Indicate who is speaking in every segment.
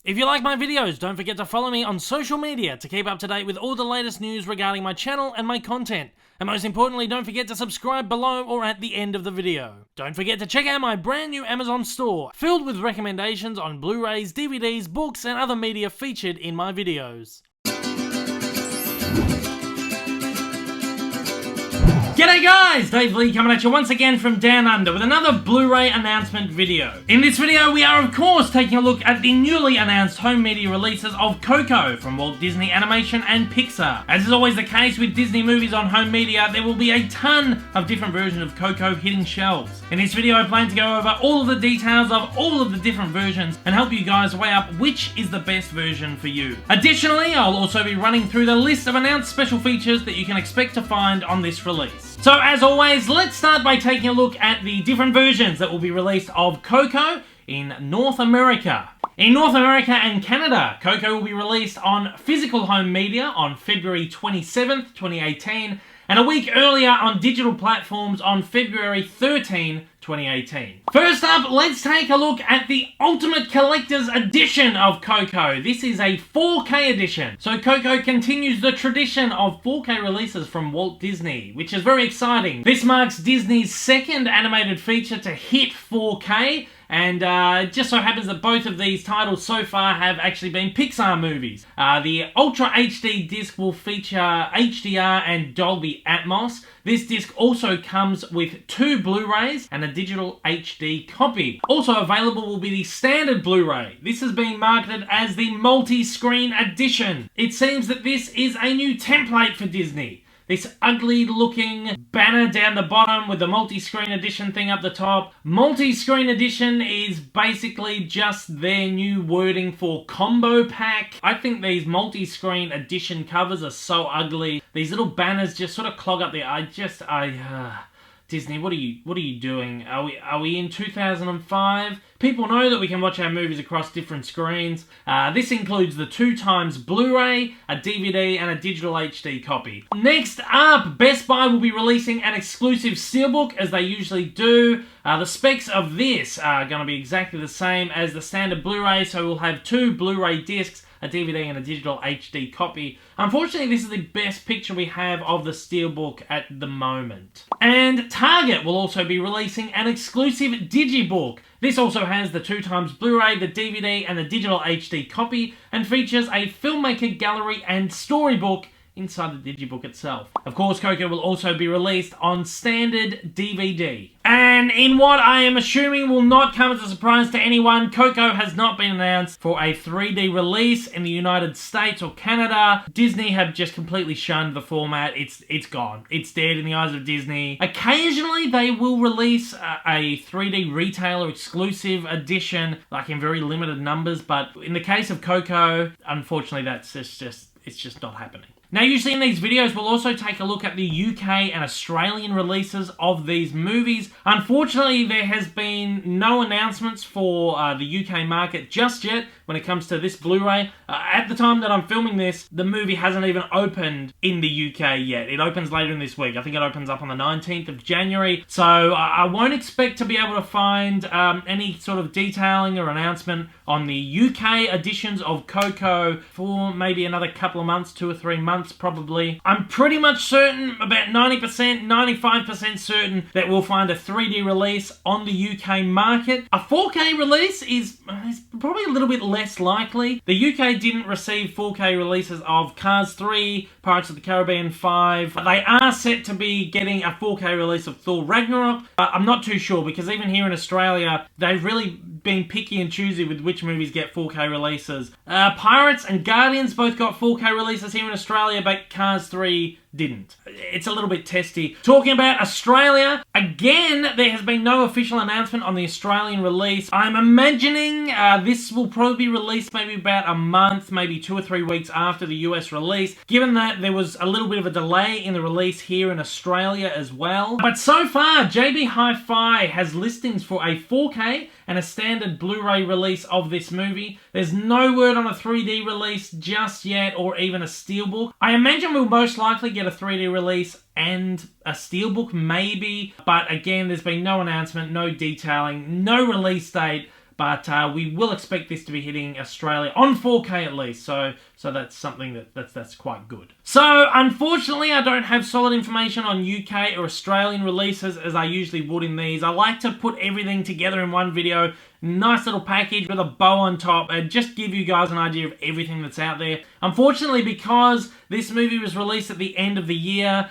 Speaker 1: If you like my videos, don't forget to follow me on social media to keep up to date with all the latest news regarding my channel and my content. And most importantly, don't forget to subscribe below or at the end of the video. Don't forget to check out my brand new Amazon store, filled with recommendations on Blu-rays, DVDs, books, and other media featured in my videos. G'day guys, Dave Lee coming at you once again from Down Under with another Blu-ray announcement video. In this video we are of course taking a look at the newly announced home media releases of Coco from Walt Disney Animation and Pixar. As is always the case with Disney movies on home media, there will be a ton of different versions of Coco hitting shelves. In this video I plan to go over all of the details of all of the different versions and help you guys weigh up which is the best version for you. Additionally, I'll also be running through the list of announced special features that you can expect to find on this release. So as always, let's start by taking a look at the different versions that will be released of Coco in North America. In North America and Canada, Coco will be released on physical home media on February 27th, 2018, and a week earlier on digital platforms on February 13, 2018. First up, let's take a look at the Ultimate Collector's Edition of Coco. This is a 4K edition. So Coco continues the tradition of 4K releases from Walt Disney, which is very exciting. This marks Disney's second animated feature to hit 4K, and it just so happens that both of these titles so far have actually been Pixar movies. The Ultra HD disc will feature HDR and Dolby Atmos. This disc also comes with 2 Blu-rays and a digital HD copy. Also available will be the standard Blu-ray. This has been marketed as the multi-screen edition. It seems that this is a new template for Disney. This ugly looking banner down the bottom with the multi-screen edition thing up the top. Multi-screen edition is basically just their new wording for combo pack. I think these multi-screen edition covers are so ugly. These little banners just sort of clog up the Disney, what are you doing? Are we in 2005? People know that we can watch our movies across different screens. This includes the 2x Blu-ray, a DVD, and a digital HD copy. Next up, Best Buy will be releasing an exclusive Steelbook, as they usually do. The specs of this are going to be exactly the same as the standard Blu-ray, so we'll have 2 Blu-ray discs, a DVD and a digital HD copy. Unfortunately, this is the best picture we have of the Steelbook at the moment. And Target will also be releasing an exclusive Digibook. This also has the 2x Blu-ray, the DVD and the digital HD copy, and features a filmmaker gallery and storybook inside the Digibook itself. Of course, Coco will also be released on standard DVD. And in what I am assuming will not come as a surprise to anyone, Coco has not been announced for a 3D release in the United States or Canada. Disney have just completely shunned the format. It's gone. It's dead in the eyes of Disney. Occasionally, they will release a 3D retailer exclusive edition, like in very limited numbers, but in the case of Coco, unfortunately, it's just not happening. Now, usually in these videos, we'll also take a look at the UK and Australian releases of these movies. Unfortunately, there has been no announcements for the UK market just yet when it comes to this Blu-ray. At the time that I'm filming this, the movie hasn't even opened in the UK yet. It opens later in this week. I think it opens up on the 19th of January. So I won't expect to be able to find any sort of detailing or announcement on the UK editions of Coco for maybe another couple of months, 2 or 3 months. Probably. I'm pretty much certain, about 90%, 95% certain that we'll find a 3D release on the UK market. A 4K release is probably a little bit less likely. The UK didn't receive 4K releases of Cars 3, Pirates of the Caribbean 5. They are set to be getting a 4K release of Thor Ragnarok. I'm not too sure, because even here in Australia, they've really been picky and choosy with which movies get 4K releases. Pirates and Guardians both got 4K releases here in Australia, but Cars 3 didn't. It's a little bit testy. Talking about Australia, again, there has been no official announcement on the Australian release. I'm imagining this will probably be released maybe about a month, maybe 2 or 3 weeks after the US release, given that there was a little bit of a delay in the release here in Australia as well. But so far, JB Hi-Fi has listings for a 4K and a standard Blu-ray release of this movie. There's no word on a 3D release just yet, or even a Steelbook. I imagine we'll most likely get a 3D release and a Steelbook maybe, but again, there's been no announcement, no detailing, no release date. but we will expect this to be hitting Australia on 4K at least, so that's something that's quite good. So, unfortunately, I don't have solid information on UK or Australian releases as I usually would in these. I like to put everything together in one video, nice little package with a bow on top, and just give you guys an idea of everything that's out there. Unfortunately, because this movie was released at the end of the year,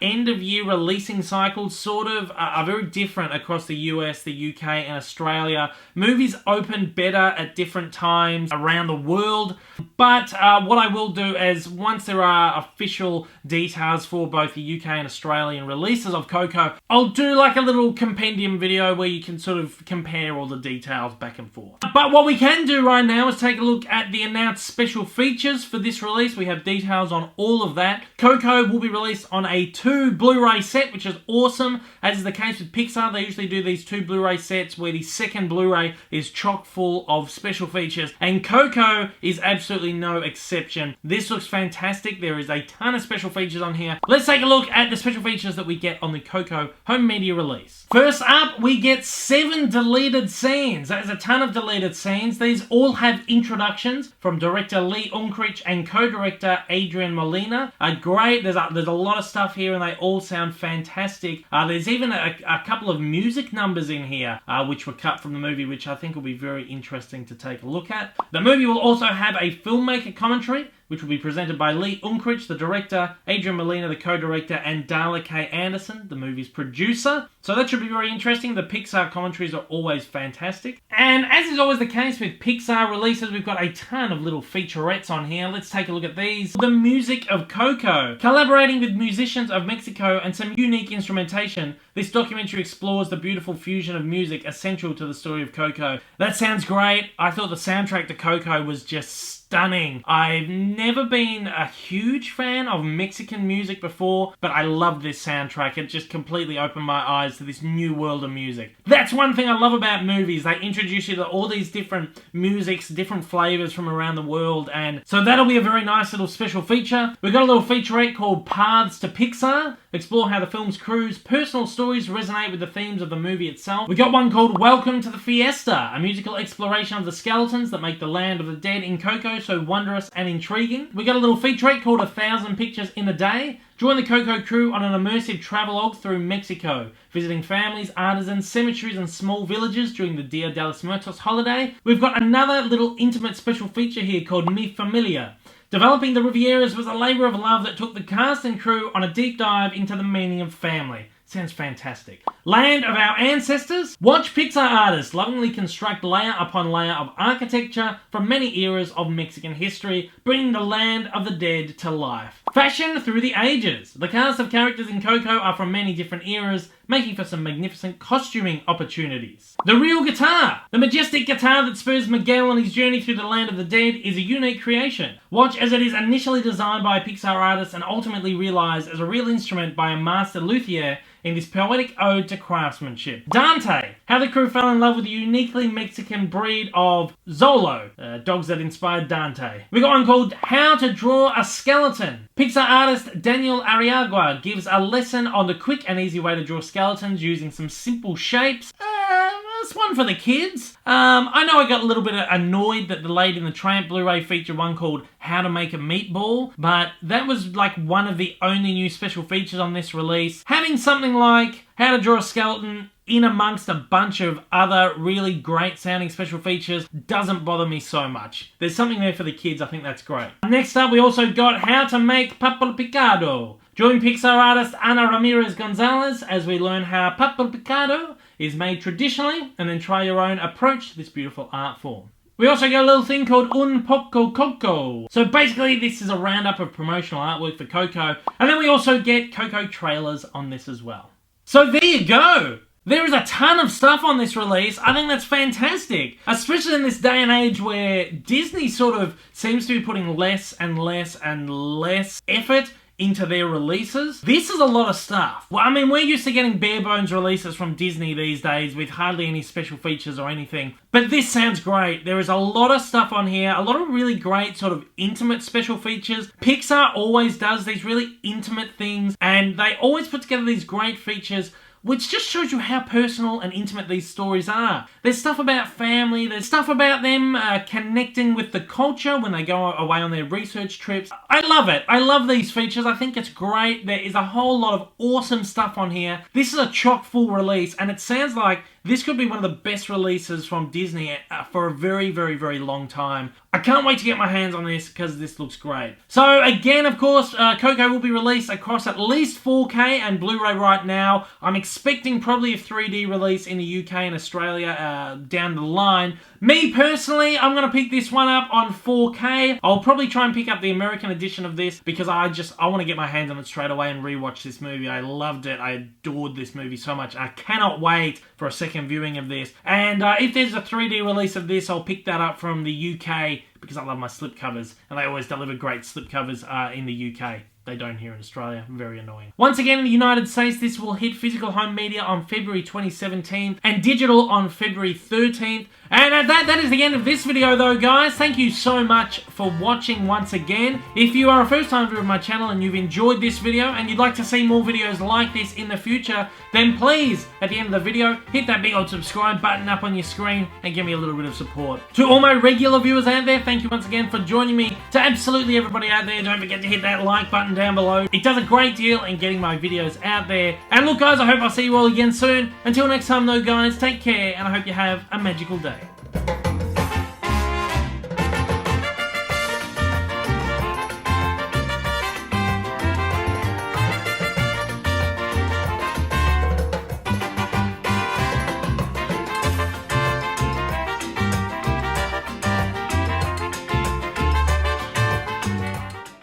Speaker 1: end of year releasing cycles sort of are very different across the US, the UK, and Australia. Movies open better at different times around the world, but what I will do is, once there are official details for both the UK and Australian releases of Coco, I'll do like a little compendium video where you can sort of compare all the details back and forth. But what we can do right now is take a look at the announced special features for this release. We have details on all of that. Coco will be released on a 2 Blu-ray set, which is awesome. As is the case with Pixar, they usually do these 2 Blu-ray sets where the second Blu-ray is chock full of special features, and Coco is absolutely no exception. This looks fantastic. There is a ton of special features on here. Let's take a look at the special features that we get on the Coco home media release. First up, we get 7 deleted scenes. That is a ton of deleted scenes. These all have introductions from director Lee Unkrich and co-director Adrian Molina. Great. There's a lot of stuff here and they all sound fantastic. There's even a couple of music numbers in here which were cut from the movie, which I think will be very interesting to take a look at. The movie will also have a filmmaker commentary, which will be presented by Lee Unkrich, the director, Adrian Molina, the co-director, and Darla K. Anderson, the movie's producer. So that should be very interesting. The Pixar commentaries are always fantastic. And as is always the case with Pixar releases, we've got a ton of little featurettes on here. Let's take a look at these. The music of Coco. Collaborating with musicians of Mexico and some unique instrumentation, this documentary explores the beautiful fusion of music essential to the story of Coco. That sounds great. I thought the soundtrack to Coco was just stunning. I've never been a huge fan of Mexican music before, but I love this soundtrack. It just completely opened my eyes to this new world of music. That's one thing I love about movies. They introduce you to all these different musics, different flavors from around the world, and so that'll be a very nice little special feature. We've got a little featurette called Paths to Pixar. Explore how the film's crew's personal stories resonate with the themes of the movie itself. We got one called Welcome to the Fiesta, a musical exploration of the skeletons that make the land of the dead in Coco so wondrous and intriguing. We got a little featurette called 1,000 Pictures in a Day. Join the Coco crew on an immersive travelogue through Mexico, visiting families, artisans, cemeteries and small villages during the Dia de los Muertos holiday. We've got another little intimate special feature here called Mi Familia. Developing the Rivieras was a labour of love that took the cast and crew on a deep dive into the meaning of family. Sounds fantastic. Land of Our Ancestors. Watch Pixar artists lovingly construct layer upon layer of architecture from many eras of Mexican history, bringing the land of the dead to life. Fashion through the ages. The cast of characters in Coco are from many different eras, making for some magnificent costuming opportunities. The real guitar. The majestic guitar that spurs Miguel on his journey through the land of the dead is a unique creation. Watch as it is initially designed by a Pixar artist and ultimately realised as a real instrument by a master luthier in this poetic ode to craftsmanship. Dante. How the crew fell in love with the uniquely Mexican breed of Zolo, dogs that inspired Dante. We got one called How to Draw a Skeleton. Pixar artist Daniel Arriagua gives a lesson on the quick and easy way to draw skeletons using some simple shapes. That's one for the kids. I know I got a little bit annoyed that the Lady and the Tramp Blu-ray featured one called How to Make a Meatball, but that was like one of the only new special features on this release. Having something like How to Draw a Skeleton in amongst a bunch of other really great sounding special features doesn't bother me so much. There's something there for the kids, I think that's great. Next up, we also got How to Make Papel Picado. Join Pixar artist Ana Ramirez Gonzalez as we learn how papel picado is made traditionally and then try your own approach to this beautiful art form. We also got a little thing called Un Poco Coco. So basically this is a roundup of promotional artwork for Coco, and then we also get Coco trailers on this as well. So there you go! There is a ton of stuff on this release. I think that's fantastic, especially in this day and age where Disney sort of seems to be putting less and less and less effort into their releases. This is a lot of stuff. Well, I mean, we're used to getting bare bones releases from Disney these days with hardly any special features or anything. But this sounds great. There is a lot of stuff on here, a lot of really great sort of intimate special features. Pixar always does these really intimate things, and they always put together these great features which just shows you how personal and intimate these stories are. There's stuff about family, there's stuff about them connecting with the culture when they go away on their research trips. I love it. I love these features. I think it's great. There is a whole lot of awesome stuff on here. This is a chock full release, and it sounds like this could be one of the best releases from Disney for a very, very, very long time. I can't wait to get my hands on this because this looks great. So again, of course, Coco will be released across at least 4K and Blu-ray right now. I'm expecting probably a 3D release in the UK and Australia down the line. Me personally, I'm going to pick this one up on 4K. I'll probably try and pick up the American edition of this because I want to get my hands on it straight away and rewatch this movie. I loved it. I adored this movie so much. I cannot wait for a second viewing of this. And if there's a 3D release of this, I'll pick that up from the UK because I love my slipcovers, and they always deliver great slipcovers in the UK. They don't here in Australia. Very annoying. Once again, in the United States, this will hit physical home media on February 2017 and digital on February 13th. And that is the end of this video though, guys. Thank you so much for watching once again. If you are a first time viewer of my channel and you've enjoyed this video and you'd like to see more videos like this in the future, then please, at the end of the video, hit that big old subscribe button up on your screen and give me a little bit of support. To all my regular viewers out there, thank you once again for joining me. To absolutely everybody out there, don't forget to hit that like button down below. It does a great deal in getting my videos out there. And look guys, I hope I'll see you all again soon. Until next time though guys, take care and I hope you have a magical day.